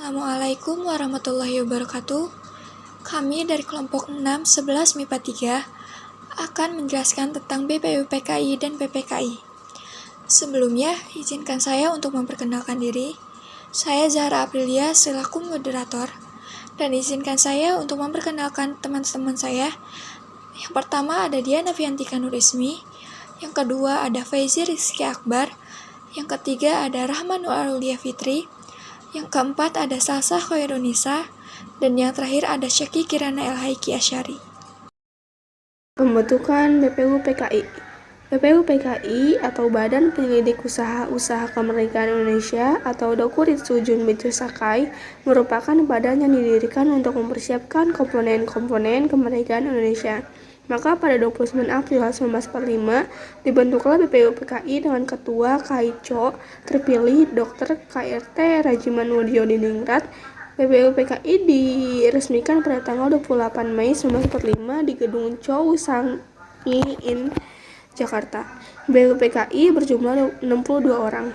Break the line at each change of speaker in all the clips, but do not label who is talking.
Assalamualaikum warahmatullahi wabarakatuh. Kami dari kelompok 6 11 MIPA 3 akan menjelaskan tentang BPUPKI dan PPKI. Sebelumnya, izinkan saya untuk memperkenalkan diri. Saya Zahra Aprilia selaku moderator, dan izinkan saya untuk memperkenalkan teman-teman saya. Yang pertama ada Diana Fiantika Nurismi, yang kedua ada Faizi Rizky Akbar, yang ketiga ada Rahma Nur Aulia Fitri, yang keempat ada Salsa Khairunisa, dan yang terakhir ada Syaki Kirana El Haiki Asyari.
Pembentukan BPUPKI. BPUPKI atau Badan Penyelidik Usaha Kemerdekaan Indonesia atau Dokuritsu Junbitsu Sakai merupakan badan yang didirikan untuk mempersiapkan komponen-komponen kemerdekaan Indonesia. Maka pada 29 April 1945 dibentuklah BPUPKI dengan Ketua KICO terpilih Dr. KRT Rajiman Diningrat. BPUPKI diresmikan pada tanggal 28 Mei 1945 di Gedung Chow Sang-i in Jakarta. BPUPKI berjumlah 62 orang.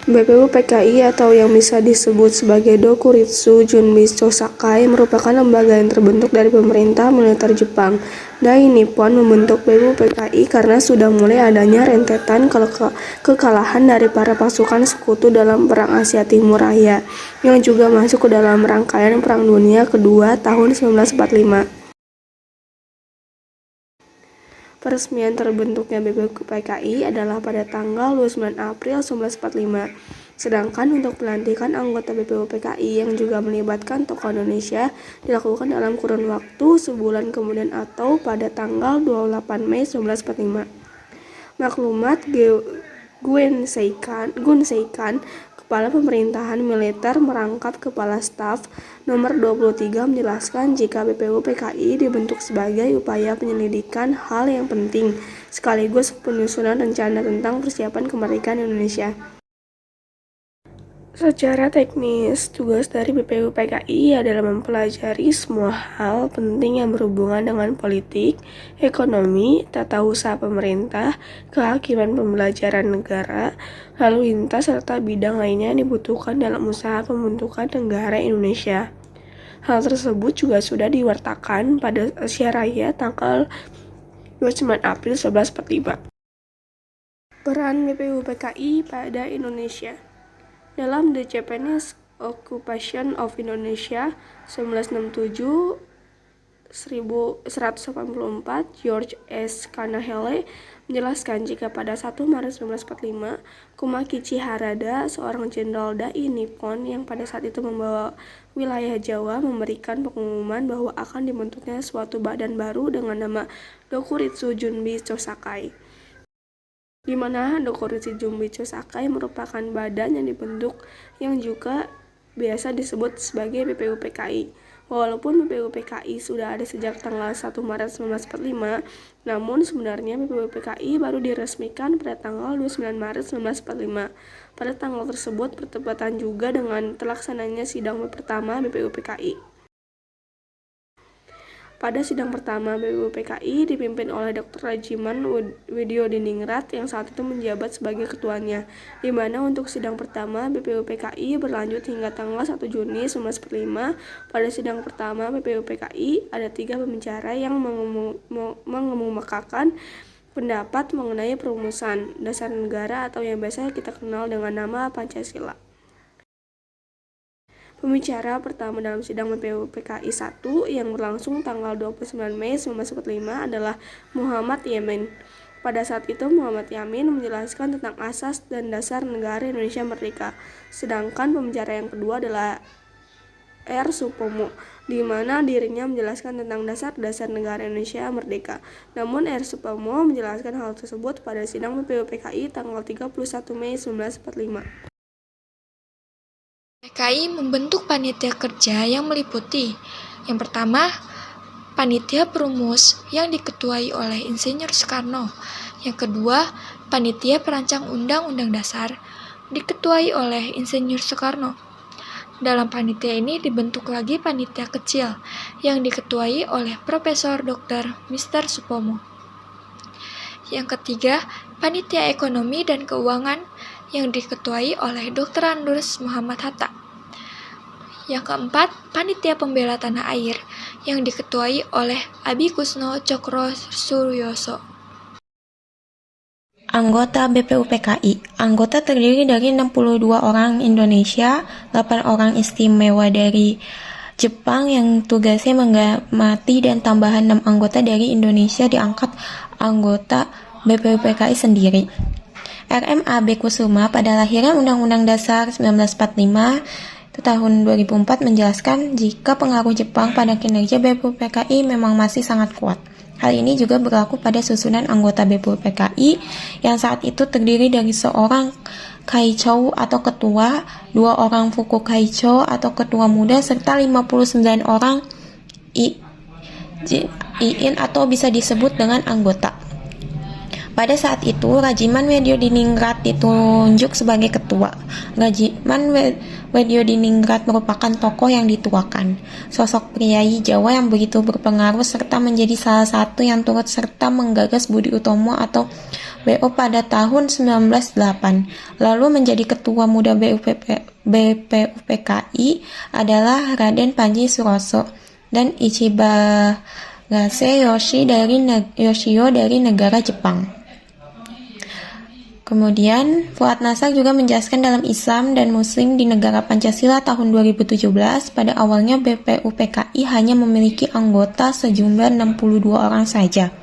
BPUPKI atau yang bisa disebut sebagai Dokuritsu Junbitsu Sakai merupakan lembaga yang terbentuk dari pemerintah militer Jepang. Dai Nippon membentuk BPUPKI karena sudah mulai adanya rentetan kekalahan dari para pasukan sekutu dalam Perang Asia Timur Raya, yang juga masuk ke dalam rangkaian Perang Dunia Kedua tahun 1945. Peresmian terbentuknya BPUPKI adalah pada tanggal 29 April 1945. Sedangkan untuk pelantikan anggota BPUPKI yang juga melibatkan tokoh Indonesia dilakukan dalam kurun waktu sebulan kemudian atau pada tanggal 28 Mei 1945. Maklumat Gun Seikan, Kepala Pemerintahan Militer merangkap Kepala Staf nomor 23 menjelaskan jika BPUPKI dibentuk sebagai upaya penyelidikan hal yang penting sekaligus penyusunan rencana tentang persiapan kemerdekaan Indonesia. Secara teknis, tugas dari BPUPKI adalah mempelajari semua hal penting yang berhubungan dengan politik, ekonomi, tata usaha pemerintah, kehakiman pembelajaran negara, lalu lintas serta bidang lainnya yang dibutuhkan dalam usaha pembentukan negara Indonesia. Hal tersebut juga sudah diwartakan pada Asia Raya tanggal 29 April 1945. Peran BPUPKI pada Indonesia. Dalam The Japanese Occupation of Indonesia 1967-1184, George S. Kanahele menjelaskan jika pada 1 Maret 1945, Kumakichi Harada, seorang jenderal Dai Nippon yang pada saat itu membawa wilayah Jawa, memberikan pengumuman bahwa akan dibentuknya suatu badan baru dengan nama Dokuritsu Junbitsu Sakai, di mana Dokuritsu Junbitsu Sakai merupakan badan yang dibentuk yang juga biasa disebut sebagai BPUPKI. Walaupun BPUPKI sudah ada sejak tanggal 1 Maret 1945, namun sebenarnya BPUPKI baru diresmikan pada tanggal 29 Maret 1945. Pada tanggal tersebut bertepatan juga dengan terlaksananya sidang pertama BPUPKI. Pada sidang pertama BPUPKI dipimpin oleh Dr. Rajiman Diningrat yang saat itu menjabat sebagai ketuanya, di mana untuk sidang pertama BPUPKI berlanjut hingga tanggal 1 Juni 1945. Pada sidang pertama BPUPKI ada 3 pembicara yang mengemukakan pendapat mengenai perumusan dasar negara atau yang biasa kita kenal dengan nama Pancasila. Pembicara pertama dalam sidang BPUPKI 1 yang berlangsung tanggal 29 Mei 1945 adalah Muhammad Yamin. Pada saat itu Muhammad Yamin menjelaskan tentang asas dan dasar negara Indonesia Merdeka. Sedangkan pembicara yang kedua adalah R. Supomo, di mana dirinya menjelaskan tentang dasar-dasar negara Indonesia Merdeka. Namun R. Supomo menjelaskan hal tersebut pada sidang BPUPKI tanggal 31 Mei 1945.
PKI membentuk panitia kerja yang meliputi yang pertama, panitia perumus yang diketuai oleh Insinyur Soekarno. Yang kedua, panitia perancang Undang-Undang Dasar diketuai oleh Insinyur Soekarno. Dalam panitia ini dibentuk lagi panitia kecil yang diketuai oleh Profesor Dr. Mr. Supomo. Yang ketiga, panitia ekonomi dan keuangan yang diketuai oleh Dr. Andrews Muhammad Hatta. Yang keempat, Panitia Pembela Tanah Air yang diketuai oleh Abi Kusno Cokro Suryoso.
Anggota BPUPKI. Anggota terdiri dari 62 orang Indonesia, 8 orang istimewa dari Jepang yang tugasnya mengamati, dan tambahan 6 anggota dari Indonesia diangkat anggota BPUPKI sendiri. RMAB Kusuma pada lahirnya Undang-Undang Dasar 1945 tahun 2004 menjelaskan jika pengaruh Jepang pada kinerja BPUPKI memang masih sangat kuat. Hal ini juga berlaku pada susunan anggota BPUPKI yang saat itu terdiri dari seorang Kaichou atau ketua, 2 orang Fuku Kaichou atau ketua muda, serta 59 orang Iin atau bisa disebut dengan anggota. Pada saat itu, Rajiman Wedyodiningrat ditunjuk sebagai ketua. Rajiman Wedyodiningrat merupakan tokoh yang dituakan, sosok priai Jawa yang begitu berpengaruh serta menjadi salah satu yang turut serta menggagas Budi Utomo atau BO pada tahun 1908. Lalu menjadi ketua muda BPUPKI adalah Raden Panji Suroso dan Ichibagase Yoshio dari negara Jepang. Kemudian, Fuad Nassar juga menjelaskan dalam Islam dan Muslim di negara Pancasila tahun 2017, pada awalnya BPUPKI hanya memiliki anggota sejumlah 62 orang saja.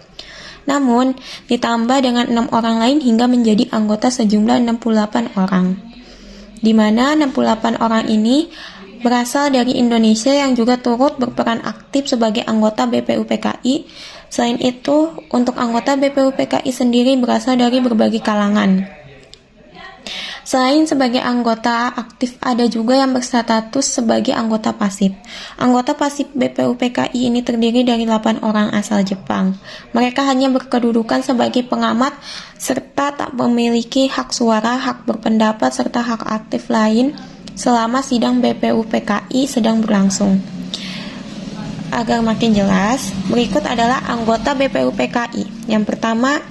Namun, ditambah dengan 6 orang lain hingga menjadi anggota sejumlah 68 orang. Di mana 68 orang ini berasal dari Indonesia yang juga turut berperan aktif sebagai anggota BPUPKI. Selain itu, untuk anggota BPUPKI sendiri berasal dari berbagai kalangan. Selain sebagai anggota aktif, ada juga yang berstatus sebagai anggota pasif. Anggota pasif BPUPKI ini terdiri dari 8 orang asal Jepang. Mereka hanya berkedudukan sebagai pengamat serta tak memiliki hak suara, hak berpendapat, serta hak aktif lain selama sidang BPUPKI sedang berlangsung. Agar makin jelas, berikut adalah anggota BPUPKI. Yang pertama,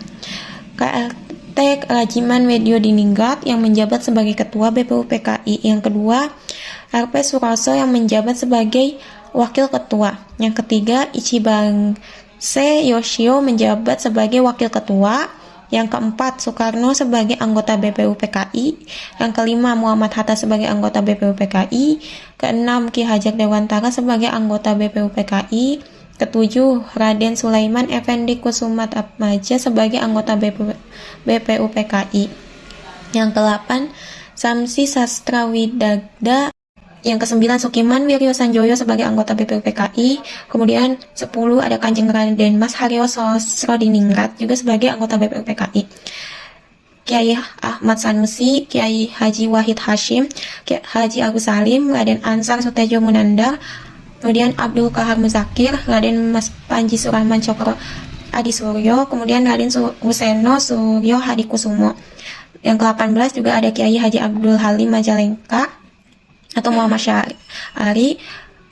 KLT Rajiman Wedyodiningrat yang menjabat sebagai ketua BPUPKI. Yang kedua, RP Suroso yang menjabat sebagai wakil ketua. Yang ketiga, Ichibagase Yoshio menjabat sebagai wakil ketua. Yang keempat, Soekarno sebagai anggota BPUPKI. Yang kelima, Muhammad Hatta sebagai anggota BPUPKI. Keenam, Ki Hajar Dewantara sebagai anggota BPUPKI. Ketujuh, Raden Sulaiman Effendi Kusumaatmadja sebagai anggota BPUPKI. Yang kedelapan, Samsi Sastrawidagda. Yang kesembilan, Sukiman Wiryo Sanjoyo sebagai anggota BPUPKI. Kemudian 10 ada Kanjeng Raden Mas Haryo Sosrodiningrat juga sebagai anggota BPUPKI. Kiai Ahmad Sanusi, Kiai Haji Wahid Hashim, Kiai Haji Agus Salim, Raden Ansar Sutejo Munandar, kemudian Abdul Kahar Muzakir, Raden Mas Panji Surahman Cokro Adi Suryo, kemudian Raden Huseno Suryo Hadikusumo. Yang ke-18 juga ada Kiai Haji Abdul Halim Majalengka atau Muhammad Syari.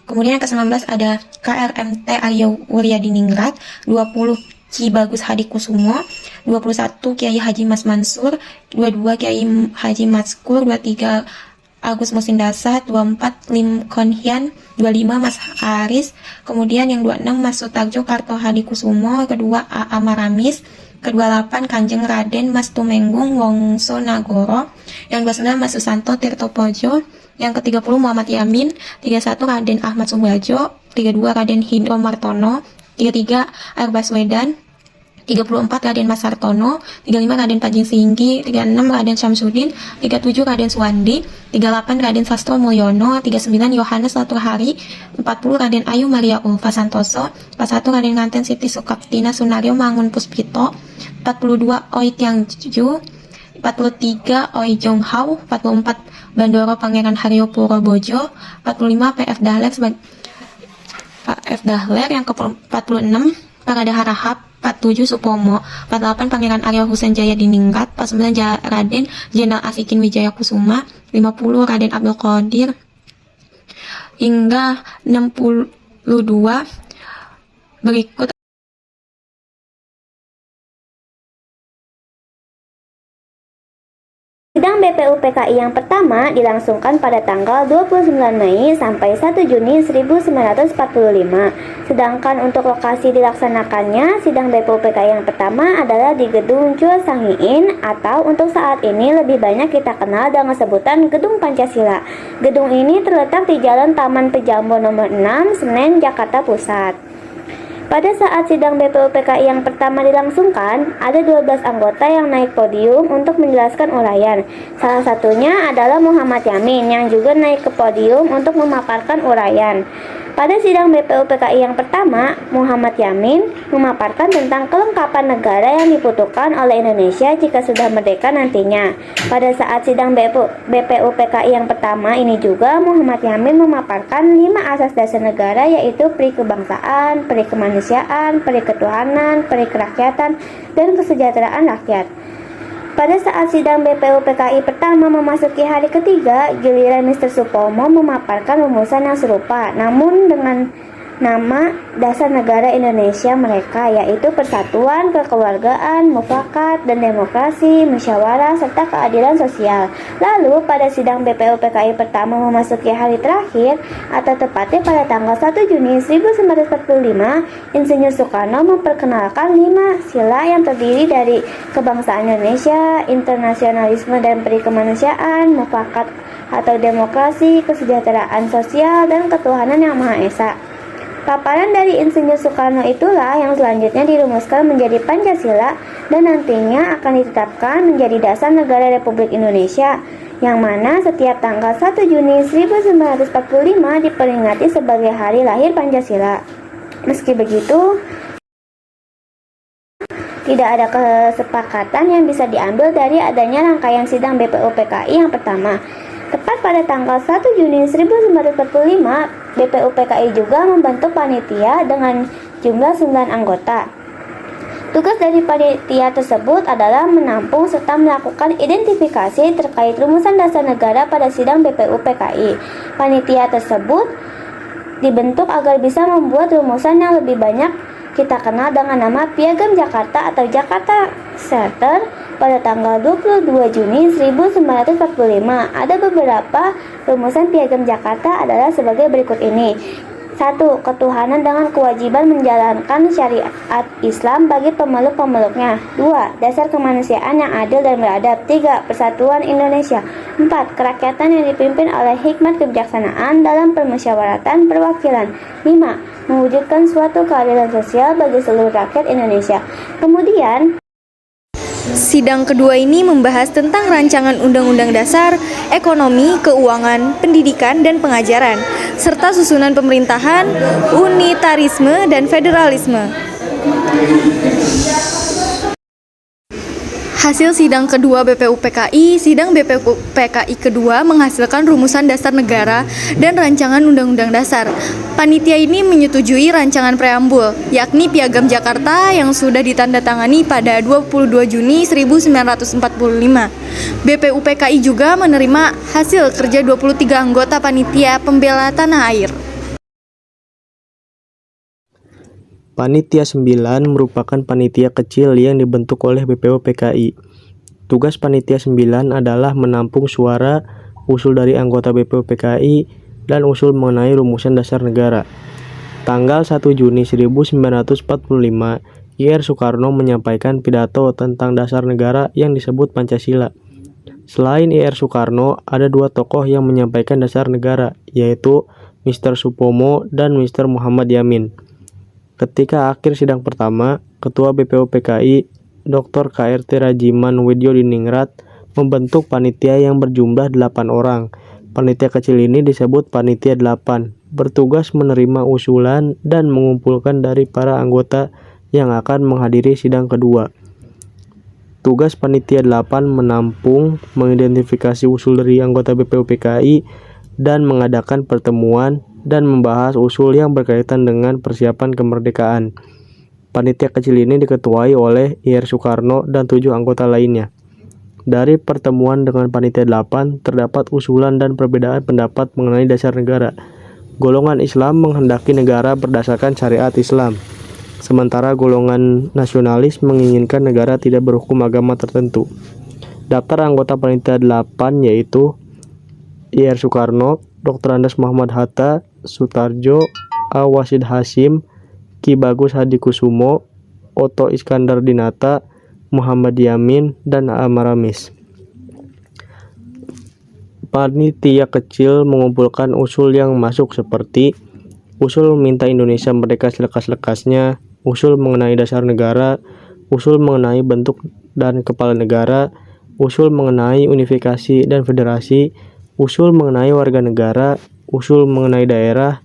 Kemudian yang ke-19 ada KRMT Aryo Wuryadiningrat, 20 Ki Bagus Hadikusumo, 21 Kiai Haji Mas Mansur, 22 Kiai Haji Maskur, 23 Agus Musindasa, 24 Lim Konhian, 25 Mas Haris, kemudian yang 26 Mas Sutarjo Karto Hadikusumo, kedua A.A. Maramis, ke-28 Kanjeng Raden Mas Tumenggung Wongso Nagoro, yang 29 Mas Susanto Tirto Pojo, yang ke-30 Muhammad Yamin, 31 Raden Ahmad Subajo, 32 Raden Hidro Martono, 33 Air Baswedan, 34 Raden Mas Sartono, 35 Raden Pajing Singgi, 36 Raden Syamsuddin, 37 Raden Suwandi, 38 Raden Sastro Mulyono, 39 Yohanes Laturhari, 40 Raden Ayu Maria Ulfa Santoso, 41 Raden Nganten Siti Sukaptina Sunario Mangun Puspito, 42 Oi Tiangju, 43 Oi Jong Hao, 44 Bandoro Pangeran Haryo Purwobojo, 45 PF Dahler, yang ke-46 Parada Harahap, 47 Supomo, 48 Pangeran Aryo Husein Jaya Diningrat, 49 Raden Jenderal Asikin Wijaya Kusuma, 50 Raden Abdul Qadir, hingga 62. Berikut
Sidang BPUPKI yang pertama dilangsungkan pada tanggal 29 Mei sampai 1 Juni 1945. Sedangkan untuk lokasi dilaksanakannya, sidang BPUPKI yang pertama adalah di Gedung Chua Sang-Hin atau untuk saat ini lebih banyak kita kenal dengan sebutan Gedung Pancasila. Gedung ini terletak di Jalan Taman Pejambo nomor 6, Senen, Jakarta Pusat. Pada saat sidang BPUPKI yang pertama dilangsungkan, ada 12 anggota yang naik podium untuk menjelaskan uraian. Salah satunya adalah Muhammad Yamin yang juga naik ke podium untuk memaparkan uraian. Pada sidang BPUPKI yang pertama, Muhammad Yamin memaparkan tentang kelengkapan negara yang dibutuhkan oleh Indonesia jika sudah merdeka nantinya. Pada saat sidang BPUPKI yang pertama ini juga, Muhammad Yamin memaparkan 5 asas dasar negara, yaitu peri kebangsaan, peri kemanusiaan, peri ketuhanan, peri kerakyatan, dan kesejahteraan rakyat. Pada saat sidang BPUPKI pertama memasuki hari ketiga, giliran Mr. Supomo memaparkan rumusan yang serupa, namun dengan nama dasar negara Indonesia mereka, yaitu persatuan, kekeluargaan, mufakat, dan demokrasi, musyawarah, serta keadilan sosial. Lalu pada sidang BPUPKI pertama memasuki hari terakhir, atau tepatnya pada tanggal 1 Juni 1945, Insinyur Soekarno memperkenalkan 5 sila yang terdiri dari kebangsaan Indonesia, internasionalisme dan peri kemanusiaan, mufakat atau demokrasi, kesejahteraan sosial, dan ketuhanan yang Maha Esa. Paparan dari Insinyur Soekarno itulah yang selanjutnya dirumuskan menjadi Pancasila dan nantinya akan ditetapkan menjadi dasar negara Republik Indonesia, yang mana setiap tanggal 1 Juni 1945 diperingati sebagai hari lahir Pancasila. Meski begitu, tidak ada kesepakatan yang bisa diambil dari adanya rangkaian sidang BPUPKI yang pertama. Tepat pada tanggal 1 Juni 1945, BPUPKI juga membentuk panitia dengan jumlah 9 anggota. Tugas dari panitia tersebut adalah menampung serta melakukan identifikasi terkait rumusan dasar negara pada sidang BPUPKI. Panitia tersebut dibentuk agar bisa membuat rumusan yang lebih banyak kita kenal dengan nama Piagam Jakarta atau Jakarta Charter pada tanggal 22 Juni 1945. Ada beberapa rumusan Piagam Jakarta adalah sebagai berikut ini. 1. Ketuhanan dengan kewajiban menjalankan syariat Islam bagi pemeluk-pemeluknya. 2. Dasar kemanusiaan yang adil dan beradab. 3. Persatuan Indonesia. 4. Kerakyatan yang dipimpin oleh hikmat kebijaksanaan dalam permusyawaratan perwakilan. 5. Mewujudkan suatu keadilan sosial bagi seluruh rakyat Indonesia. Kemudian,
sidang kedua ini membahas tentang rancangan Undang-Undang Dasar, ekonomi, keuangan, pendidikan, dan pengajaran, serta susunan pemerintahan, unitarisme, dan federalisme. Hasil sidang kedua BPUPKI, sidang BPUPKI kedua menghasilkan rumusan dasar negara dan rancangan undang-undang dasar. Panitia ini menyetujui rancangan preambul, yakni Piagam Jakarta yang sudah ditandatangani pada 22 Juni 1945. BPUPKI juga menerima hasil kerja 23 anggota Panitia Pembela Tanah Air.
Panitia 9 merupakan panitia kecil yang dibentuk oleh BPUPKI. Tugas Panitia 9 adalah menampung suara, usul dari anggota BPUPKI, dan usul mengenai rumusan dasar negara. Tanggal 1 Juni 1945, Ir Soekarno menyampaikan pidato tentang dasar negara yang disebut Pancasila. Selain Ir Soekarno, ada 2 tokoh yang menyampaikan dasar negara, yaitu Mr. Supomo dan Mr. Muhammad Yamin. Ketika akhir sidang pertama, Ketua BPUPKI Dr. KRT Rajiman Widyodiningrat membentuk panitia yang berjumlah 8 orang. Panitia kecil ini disebut Panitia 8, bertugas menerima usulan dan mengumpulkan dari para anggota yang akan menghadiri sidang kedua. Tugas Panitia 8 menampung, mengidentifikasi usul dari anggota BPUPKI, dan mengadakan pertemuan dan membahas usul yang berkaitan dengan persiapan kemerdekaan. Panitia kecil ini diketuai oleh Ir Soekarno dan 7 anggota lainnya. Dari pertemuan dengan Panitia 8, terdapat usulan dan perbedaan pendapat mengenai dasar negara. Golongan Islam menghendaki negara berdasarkan syariat Islam, sementara golongan nasionalis menginginkan negara tidak berhukum agama tertentu. Daftar anggota Panitia 8 yaitu Ir Soekarno, Dr. Andes Muhammad Hatta, Sutarjo, A. Wasid Hasyim, Ki Bagus Hadikusumo, Oto Iskandar Dinata, Muhammad Yamin, dan A. Maramis. Panitia kecil mengumpulkan usul yang masuk seperti usul meminta Indonesia merdeka selekas-lekasnya, usul mengenai dasar negara, usul mengenai bentuk dan kepala negara, usul mengenai unifikasi dan federasi, usul mengenai warga negara, usul mengenai daerah,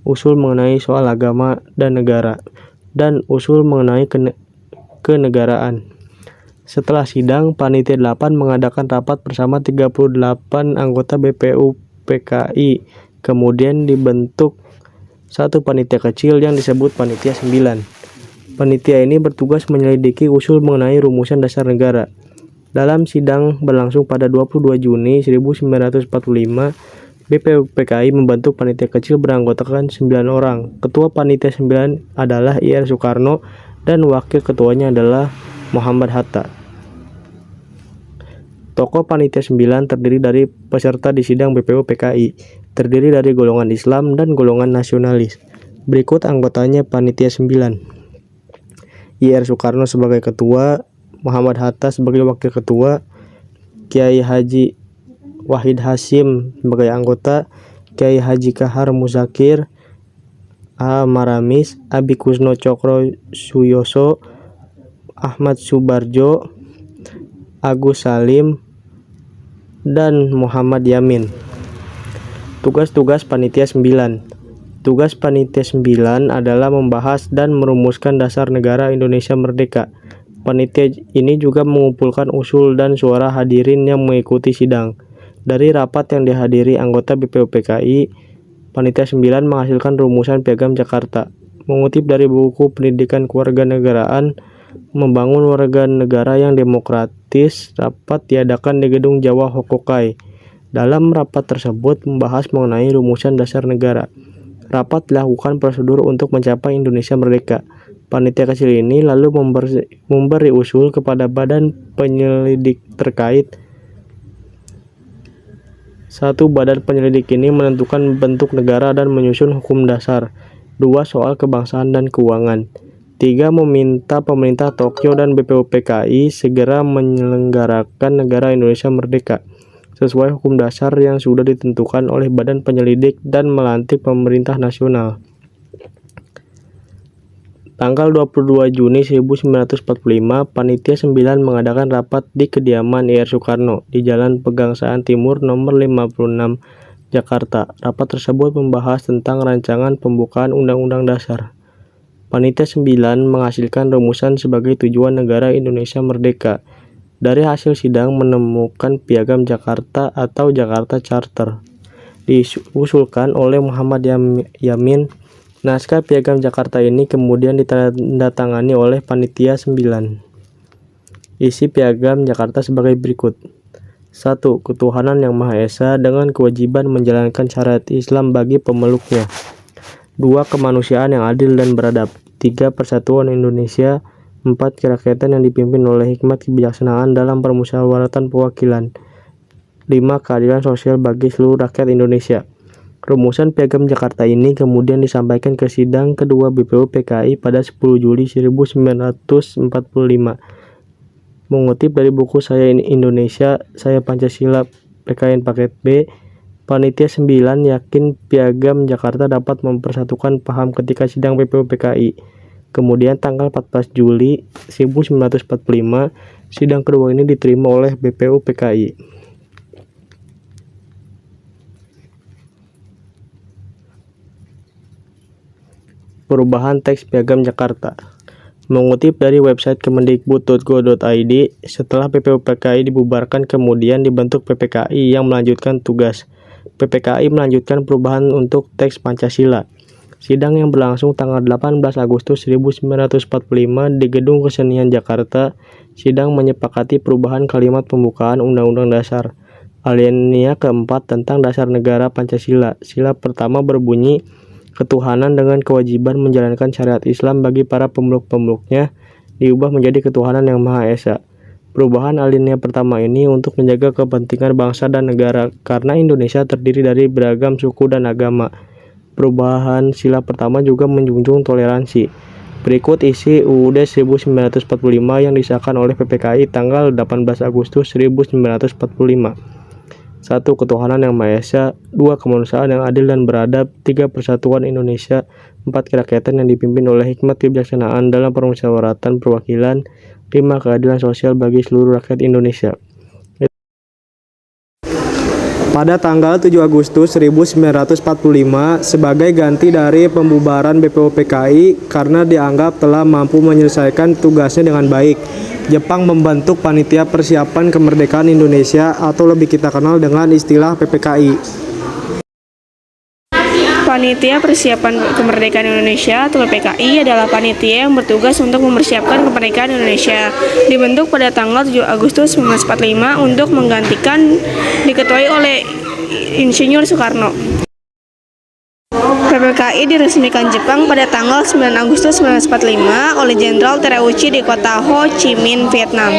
usul mengenai soal agama dan negara, dan usul mengenai kenegaraan. Setelah sidang, Panitia 8 mengadakan rapat bersama 38 anggota BPU PKI. Kemudian dibentuk satu panitia kecil yang disebut Panitia 9. Panitia ini bertugas menyelidiki usul mengenai rumusan dasar negara. Dalam sidang berlangsung pada 22 Juni 1945, BPU PKI membentuk panitia kecil beranggotakan 9 orang. Ketua Panitia 9 adalah Ir Soekarno dan wakil ketuanya adalah Muhammad Hatta. Tokoh Panitia 9 terdiri dari peserta di sidang BPU PKI, terdiri dari golongan Islam dan golongan nasionalis. Berikut anggotanya Panitia 9. Ir Soekarno sebagai ketua, Muhammad Hatta sebagai wakil ketua, Kiai Haji Wahid Hasyim sebagai anggota, Kiai Haji Kahar Muzakir, A. Maramis, Abi Kusno Cokro Suyoso, Ahmad Subarjo, Agus Salim, dan Muhammad Yamin. Tugas-tugas Panitia 9. Tugas Panitia 9 adalah membahas dan merumuskan dasar negara Indonesia merdeka. Panitia ini juga mengumpulkan usul dan suara hadirin yang mengikuti sidang. Dari rapat yang dihadiri anggota BPU PKI, Panitia 9 menghasilkan rumusan Piagam Jakarta. Mengutip dari buku Pendidikan Kewarganegaraan, Membangun Warga Negara yang Demokratis, rapat diadakan di Gedung Jawa Hokokai. Dalam rapat tersebut membahas mengenai rumusan dasar negara. Rapat dilakukan prosedur untuk mencapai Indonesia merdeka. Panitia kecil ini lalu memberi usul kepada badan penyelidik terkait. Satu, badan penyelidik ini menentukan bentuk negara dan menyusun hukum dasar. 2. Soal kebangsaan dan keuangan. 3. Meminta pemerintah Tokyo dan BPU PKI segera menyelenggarakan negara Indonesia merdeka sesuai hukum dasar yang sudah ditentukan oleh badan penyelidik dan melantik pemerintah nasional. Tanggal 22 Juni 1945, Panitia 9 mengadakan rapat di kediaman Ir Soekarno di Jalan Pegangsaan Timur nomor 56, Jakarta. Rapat tersebut membahas tentang rancangan pembukaan Undang-Undang Dasar. Panitia 9 menghasilkan rumusan sebagai tujuan negara Indonesia merdeka. Dari hasil sidang menemukan Piagam Jakarta atau Jakarta Charter. Diusulkan oleh Muhammad Yamin. Naskah Piagam Jakarta ini kemudian ditandatangani oleh Panitia 9. Isi Piagam Jakarta sebagai berikut. 1. Ketuhanan Yang Maha Esa dengan kewajiban menjalankan syariat Islam bagi pemeluknya. 2. Kemanusiaan yang adil dan beradab. 3. Persatuan Indonesia. 4. Kerakyatan yang dipimpin oleh hikmat kebijaksanaan dalam permusyawaratan perwakilan. 5. Keadilan sosial bagi seluruh rakyat Indonesia. Rumusan Piagam Jakarta ini kemudian disampaikan ke sidang kedua BPU PKI pada 10 Juli 1945. Mengutip dari buku Saya Indonesia, Saya Pancasila PKN Paket B, Panitia 9 yakin Piagam Jakarta dapat mempersatukan paham ketika sidang BPU PKI. Kemudian tanggal 14 Juli 1945, sidang kedua ini diterima oleh BPU PKI. Perubahan teks Piagam Jakarta. Mengutip dari website kemendikbud.go.id, setelah BPU PKI dibubarkan kemudian dibentuk PPKI yang melanjutkan tugas. PPKI melanjutkan perubahan untuk teks Pancasila. Sidang yang berlangsung tanggal 18 Agustus 1945 di Gedung Kesenian Jakarta, sidang menyepakati perubahan kalimat pembukaan Undang-Undang Dasar. Alinea keempat tentang Dasar Negara Pancasila. Sila pertama berbunyi, ketuhanan dengan kewajiban menjalankan syariat Islam bagi para pemeluk-pemeluknya diubah menjadi ketuhanan yang Maha Esa. Perubahan alinea pertama ini untuk menjaga kepentingan bangsa dan negara karena Indonesia terdiri dari beragam suku dan agama. Perubahan sila pertama juga menjunjung toleransi. Berikut isi UUD 1945 yang disahkan oleh PPKI tanggal 18 Agustus 1945. 1. Ketuhanan Yang Maha Esa. 2. Kemanusiaan yang adil dan beradab. 3. Persatuan Indonesia. 4. Kerakyatan yang dipimpin oleh hikmat kebijaksanaan dalam permusyawaratan perwakilan. 5. Keadilan sosial bagi seluruh rakyat Indonesia. Pada tanggal 7 Agustus 1945 sebagai ganti dari pembubaran BPUPKI karena dianggap telah mampu menyelesaikan tugasnya dengan baik, Jepang membentuk Panitia Persiapan Kemerdekaan Indonesia atau lebih kita kenal dengan istilah PPKI.
Panitia Persiapan Kemerdekaan Indonesia atau PPKI adalah panitia yang bertugas untuk mempersiapkan kemerdekaan Indonesia. Dibentuk pada tanggal 7 Agustus 1945 untuk menggantikan diketuai oleh Insinyur Soekarno. PPKI diresmikan Jepang pada tanggal 9 Agustus 1945 oleh Jenderal Tereuchi di kota Ho Chi Minh, Vietnam.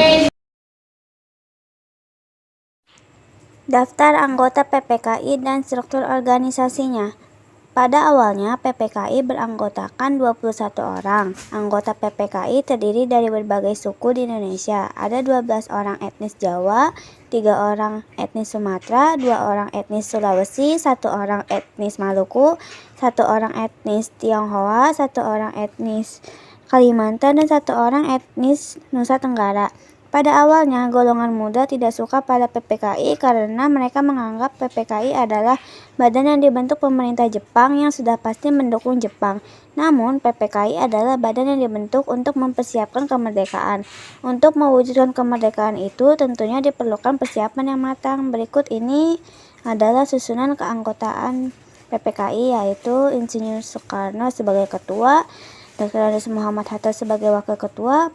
Daftar anggota PPKI dan struktur organisasinya. Pada awalnya, PPKI beranggotakan 21 orang. Anggota PPKI terdiri dari berbagai suku di Indonesia. Ada 12 orang etnis Jawa, 3 orang etnis Sumatera, 2 orang etnis Sulawesi, 1 orang etnis Maluku, 1 orang etnis Tionghoa, 1 orang etnis Kalimantan, dan 1 orang etnis Nusa Tenggara. Pada awalnya, golongan muda tidak suka pada PPKI karena mereka menganggap PPKI adalah badan yang dibentuk pemerintah Jepang yang sudah pasti mendukung Jepang. Namun, PPKI adalah badan yang dibentuk untuk mempersiapkan kemerdekaan. Untuk mewujudkan kemerdekaan itu tentunya diperlukan persiapan yang matang. Berikut ini adalah susunan keanggotaan PPKI, yaitu Insinyur Soekarno sebagai ketua, Dr. Andes Muhammad Hatta sebagai wakil ketua,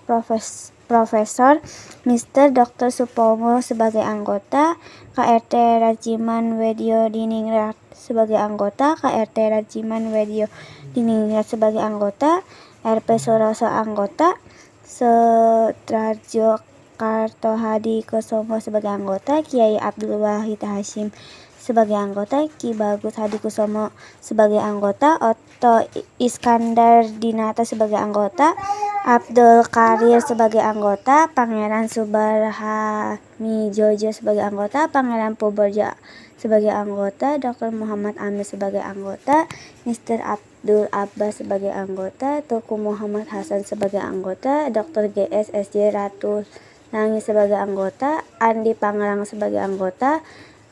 Profesor Mr. Dr. Supomo sebagai anggota, KRT Rajiman Wedyo Diningrat sebagai anggota, KRT Rajiman Wedyo Diningrat sebagai anggota, RP Suroso anggota, Sutrarjo Kartohadi Kusumo sebagai anggota, Kiai Abdul Wahid Hashim sebagai anggota, Ki Bagus Hadi Kusumo sebagai anggota, Otto Iskandar Dinata sebagai anggota, Abdul Karir sebagai anggota, Pangeran Subarhami Jojo sebagai anggota, Pangeran Puberja sebagai anggota, Dr. Muhammad Amir sebagai anggota, Mr. Abdul Abbas sebagai anggota, Tuku Muhammad Hasan sebagai anggota, Dr. GS SJ Ratu Langi sebagai anggota, Andi Pangerang sebagai anggota,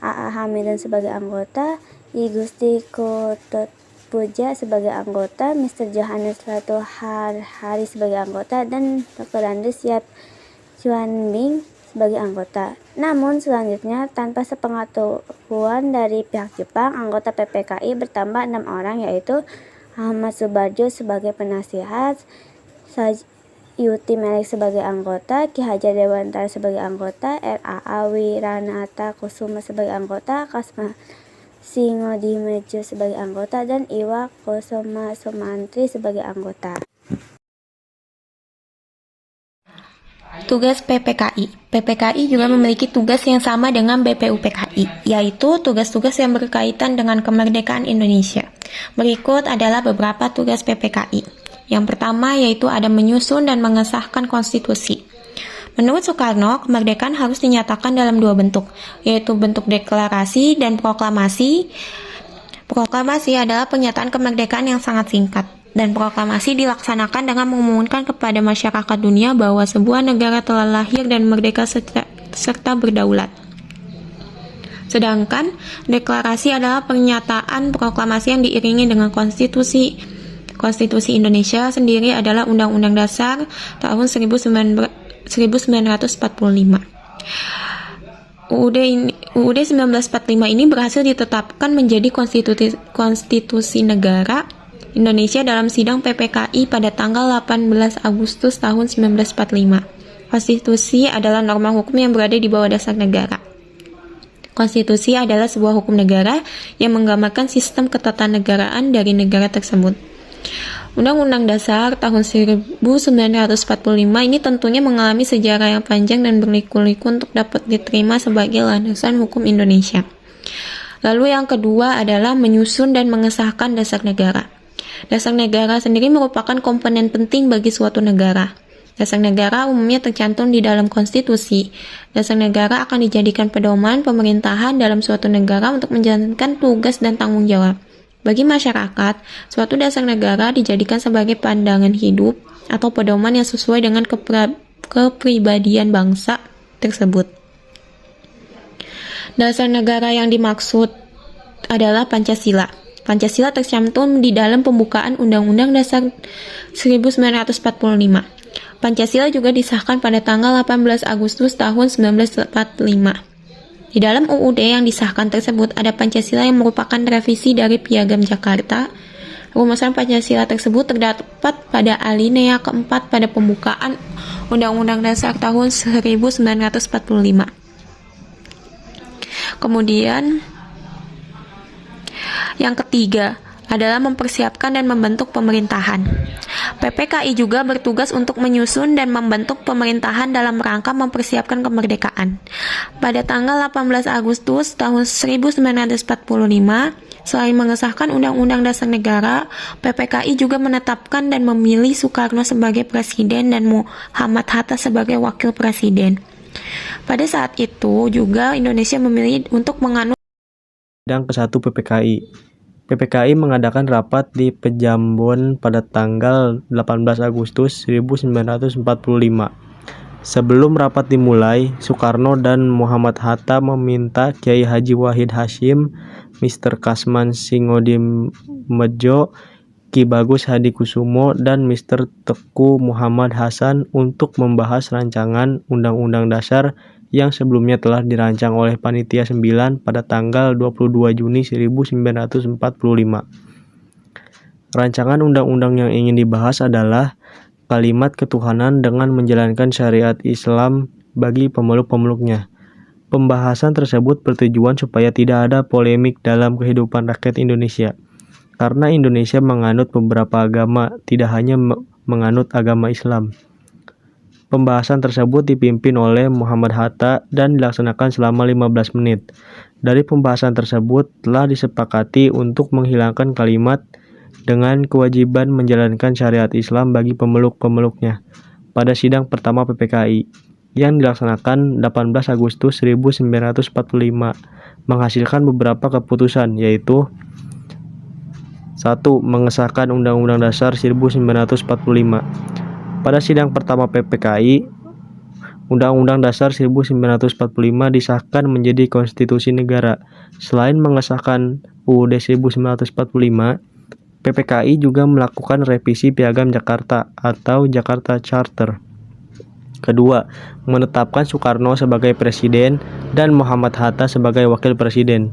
AA Hamidan sebagai anggota, I Gusti Kutot Puja sebagai anggota, Mr. Johannes Ratu Hari sebagai anggota, dan Dr. Andes Yap Chuanbing sebagai anggota. Namun selanjutnya, tanpa sepengetahuan dari pihak Jepang, anggota PPKI bertambah 6 orang, yaitu Ahmad Subarjo sebagai penasihat, Yuti Melik sebagai anggota, Ki Hajar Dewantara sebagai anggota, RAA Wiranata Kusuma sebagai anggota, Kasma Singodimejo sebagai anggota, dan Iwa Kusuma Sumantri sebagai anggota.
Tugas PPKI. PPKI juga memiliki tugas yang sama dengan BPUPKI, yaitu tugas-tugas yang berkaitan dengan kemerdekaan Indonesia. Berikut adalah beberapa tugas PPKI. Yang pertama yaitu ada menyusun dan mengesahkan konstitusi. Menurut Soekarno, kemerdekaan harus dinyatakan dalam 2 bentuk, yaitu bentuk deklarasi dan proklamasi. Proklamasi adalah pernyataan kemerdekaan yang sangat singkat, dan proklamasi dilaksanakan dengan mengumumkan kepada masyarakat dunia bahwa sebuah negara telah lahir dan merdeka serta berdaulat. Sedangkan deklarasi adalah pernyataan proklamasi yang diiringi dengan konstitusi. Konstitusi Indonesia sendiri adalah Undang-Undang Dasar tahun 1945. UUD 1945 ini berhasil ditetapkan menjadi konstitusi negara Indonesia dalam sidang PPKI pada tanggal 18 Agustus tahun 1945. Konstitusi adalah norma hukum yang berada di bawah dasar negara. Konstitusi adalah sebuah hukum negara yang menggambarkan sistem ketatanegaraan dari negara tersebut. Undang-Undang Dasar tahun 1945 ini tentunya mengalami sejarah yang panjang dan berliku-liku untuk dapat diterima sebagai landasan hukum Indonesia. Lalu yang kedua adalah menyusun dan mengesahkan dasar negara. Dasar negara sendiri merupakan komponen penting bagi suatu negara. Dasar negara umumnya tercantum di dalam konstitusi. Dasar negara akan dijadikan pedoman pemerintahan dalam suatu negara untuk menjalankan tugas dan tanggung jawab. Bagi masyarakat, suatu dasar negara dijadikan sebagai pandangan hidup atau pedoman yang sesuai dengan kepribadian bangsa tersebut. Dasar negara yang dimaksud adalah Pancasila. Pancasila tercantum di dalam pembukaan Undang-Undang Dasar 1945. Pancasila juga disahkan pada tanggal 18 Agustus tahun 1945. Di dalam UUD yang disahkan tersebut ada Pancasila yang merupakan revisi dari Piagam Jakarta. Rumusan Pancasila tersebut terdapat pada alinea keempat pada pembukaan Undang-Undang Dasar tahun 1945. Kemudian, yang ketiga adalah mempersiapkan dan membentuk pemerintahan. PPKI juga bertugas untuk menyusun dan membentuk pemerintahan dalam rangka mempersiapkan kemerdekaan. Pada tanggal 18 Agustus tahun 1945, selain mengesahkan Undang-Undang Dasar Negara, PPKI juga menetapkan dan memilih Soekarno sebagai presiden dan Muhammad Hatta sebagai wakil presiden. Pada saat itu juga Indonesia memilih untuk menganut
Sidang ke-1 PPKI. PPKI mengadakan rapat di Pejambon pada tanggal 18 Agustus 1945. Sebelum rapat dimulai, Soekarno dan Muhammad Hatta meminta Kiai Haji Wahid Hasyim, Mr. Kasman Singodimedjo, Ki Bagus Hadikusumo, dan Mr. Teku Muhammad Hasan untuk membahas rancangan Undang-Undang Dasar yang sebelumnya telah dirancang oleh Panitia 9 pada tanggal 22 Juni 1945. Rancangan undang-undang yang ingin dibahas adalah kalimat ketuhanan dengan menjalankan syariat Islam bagi pemeluk-pemeluknya. Pembahasan tersebut bertujuan supaya tidak ada polemik dalam kehidupan rakyat Indonesia. Karena Indonesia menganut beberapa agama, tidak hanya menganut agama Islam. Pembahasan tersebut dipimpin oleh Muhammad Hatta dan dilaksanakan selama 15 menit. Dari pembahasan tersebut telah disepakati untuk menghilangkan kalimat dengan kewajiban menjalankan syariat Islam bagi pemeluk-pemeluknya pada sidang pertama PPKI yang dilaksanakan 18 Agustus 1945 menghasilkan beberapa keputusan, yaitu 1. Mengesahkan Undang-Undang Dasar 1945. Pada sidang pertama PPKI, Undang-Undang Dasar 1945 disahkan menjadi konstitusi negara. Selain mengesahkan UUD 1945, PPKI juga melakukan revisi Piagam Jakarta atau Jakarta Charter. Kedua, menetapkan Soekarno sebagai presiden dan Muhammad Hatta sebagai wakil presiden.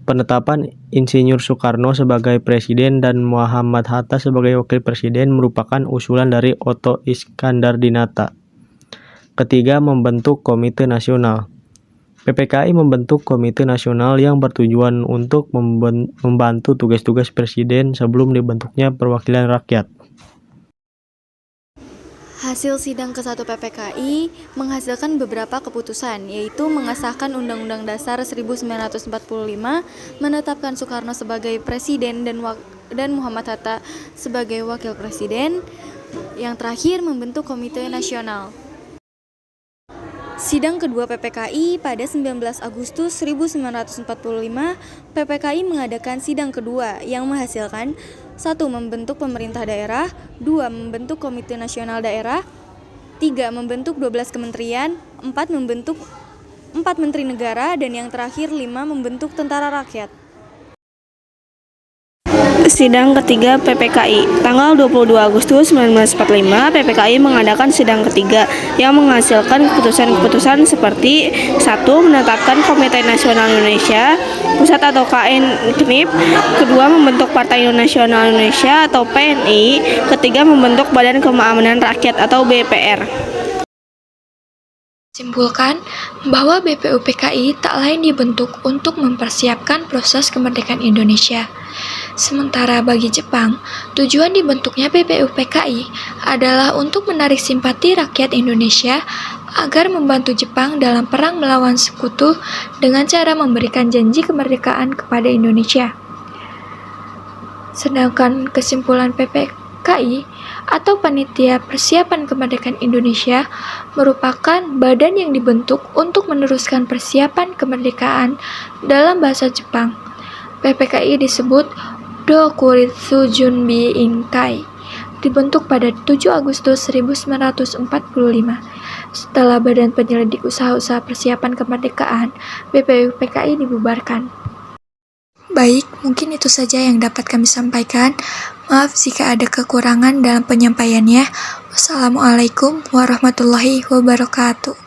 Penetapan Insinyur Soekarno sebagai presiden dan Muhammad Hatta sebagai wakil presiden merupakan usulan dari Otto Iskandar-Dinata. Ketiga, membentuk Komite Nasional. PPKI membentuk Komite Nasional yang bertujuan untuk membantu tugas-tugas presiden sebelum dibentuknya perwakilan rakyat.
Hasil sidang ke-1 PPKI menghasilkan beberapa keputusan, yaitu mengesahkan Undang-Undang Dasar 1945, menetapkan Soekarno sebagai presiden dan Muhammad Hatta sebagai wakil presiden, yang terakhir membentuk Komite Nasional. Sidang kedua PPKI pada 19 Agustus 1945, PPKI mengadakan sidang kedua yang menghasilkan 1. Membentuk pemerintah daerah, 2. Membentuk Komite Nasional Daerah, 3. Membentuk 12 kementerian, 4. Membentuk 4 menteri negara, dan yang terakhir 5. Membentuk tentara rakyat.
Sidang ketiga PPKI. Tanggal 22 Agustus 1945, PPKI mengadakan sidang ketiga yang menghasilkan keputusan-keputusan seperti 1. Menetapkan Komite Nasional Indonesia Pusat atau KNKNIP. 2. Membentuk Partai Nasional Indonesia atau PNI. 3. Membentuk Badan Keamanan Rakyat atau BPR.
Simpulkan bahwa BPUPKI tak lain dibentuk untuk mempersiapkan proses kemerdekaan Indonesia. Sementara bagi Jepang, tujuan dibentuknya BPUPKI adalah untuk menarik simpati rakyat Indonesia agar membantu Jepang dalam perang melawan sekutu dengan cara memberikan janji kemerdekaan kepada Indonesia. Sedangkan kesimpulan PPKI atau Panitia Persiapan Kemerdekaan Indonesia merupakan badan yang dibentuk untuk meneruskan persiapan kemerdekaan dalam bahasa Jepang. PPKI disebut Dokuritsu Junbi Inkai, dibentuk pada 7 Agustus 1945. Setelah Badan Penyelidik Usaha-Usaha Persiapan Kemerdekaan, BPUPKI dibubarkan. Baik, mungkin itu saja yang dapat kami sampaikan. Maaf jika ada kekurangan dalam penyampaiannya. Wassalamualaikum warahmatullahi wabarakatuh.